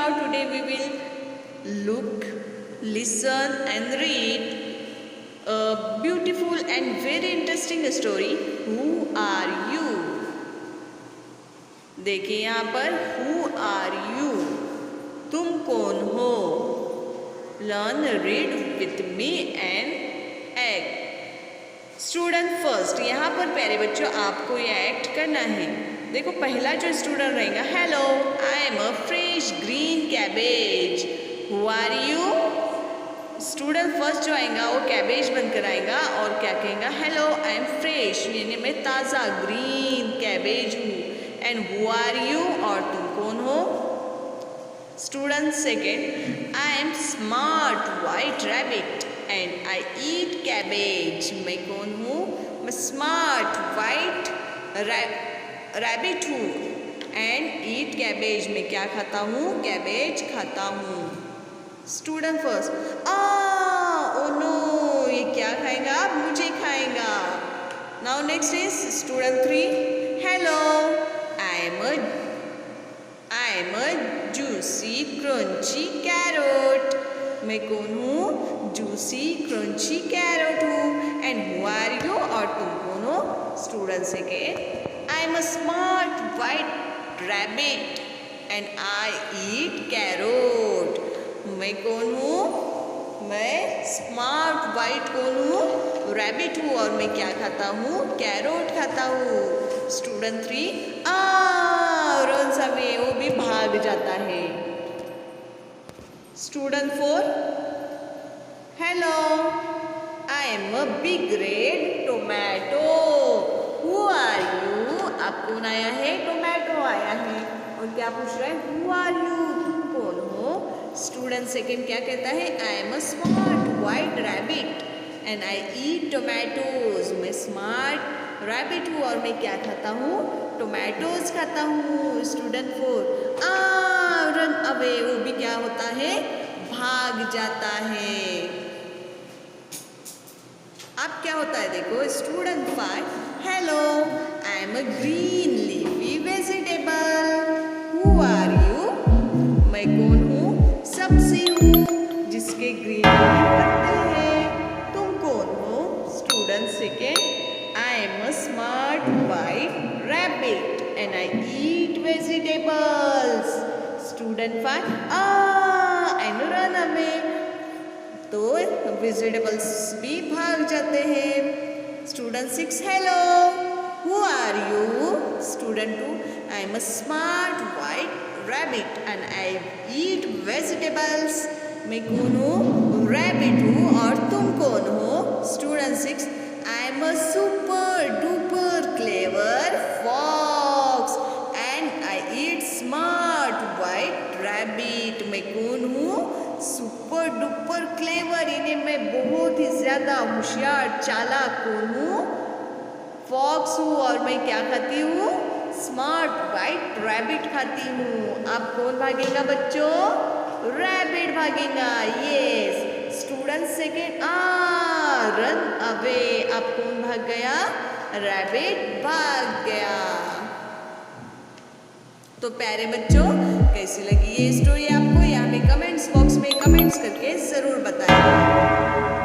now today we will look, listen and read a beautiful and very interesting story. Who are you? देखिए यहाँ पर Who are you? तुम कौन हो? Learn, read with me and act. Student first, यहाँ पर प्यारे बच्चों आपको ये एक्ट करना है. देखो पहला जो स्टूडेंट रहेगा, hello I am a fresh green cabbage. Who are you? Student first जो आएगा वो कैबेज बनकर आएगा और क्या कहेगा, हेलो आई एम फ्रेश, यानी मैं ताज़ा ग्रीन कैबेज हूँ. एंड हु आर यू, और तुम कौन हो? Student second, I am smart white rabbit and I eat cabbage. मैं कौन हूँ? मैं स्मार्ट वाइट रैबिट हूँ एंड ईट कैबेज. मैं क्या खाता हूँ? कैबेज खाता हूँ. स्टूडेंट फर्स्ट, ओ नो, ये क्या खाएगा? मुझे खाएगा. Now next is student three, hello I am a juicy crunchy carrot. मैं कौन हूँ? जूसी क्रंची कैरोट हूँ. एंड हु आर यू, और तुम कौन हो? Student second, I am a smart white rabbit and I eat carrot. मैं कौन हूँ? मैं स्मार्ट वाइट कौन हूँ? रैबिट हूँ और मैं क्या खाता हूँ? कैरोट खाता हूँ. स्टूडेंट थ्री, रन्स अवे, वो भी भाग जाता है. Student four, hello I am a big red tomato. Who are you? आप कौन आया है? टोमेटो आया है. और क्या पूछ रहा है? हु आर यू, तुम कौन हो? स्टूडेंट सेकेंड क्या कहता है? आई am a smart white rabbit and I eat tomatoes. मैं स्मार्ट रैबिट हूँ और मैं क्या खाता हूँ? टोमेटोज खाता हूँ. स्टूडेंट फोर, रन अवे, वो भी क्या होता है? भाग जाता है. अब क्या होता है देखो. Student five, hello I am a green leafy vegetable. Who are you? मैं कौन हूँ? सब्जी हूँ जिसके ग्रीन पत्ते हैं. तुम कौन हो? Student second, I am a smart white rabbit and I eat vegetables. Student five, and run away, तो वेजिटेबल्स भी भाग जाते हैं. Student six, hello who are you? Student two, I am a smart white rabbit and I eat vegetables. मैं कौन हूँ? Rabbit हूँ और तुम कौन हो? Student six, I am a super duper clever fox and I eat smart white rabbit. मैं कौन हूँ? सुपर डुपर क्लेवर, यानी मैं बहुत ही ज़्यादा होशियार चालाक कौन हूँ? फॉक्स हूँ और मैं क्या खाती हूँ? स्मार्ट वाइट रैबिट खाती हूँ. अब कौन भागेगा बच्चों? रैबिट भागेगा. Yes. Student second, run away. अब कौन भाग गया? रैबिट भाग गया. तो प्यारे बच्चों, कैसी लगी ये स्टोरी आपको? यहाँ पे कमेंट्स बॉक्स में कमेंट्स करके ज़रूर बताएं.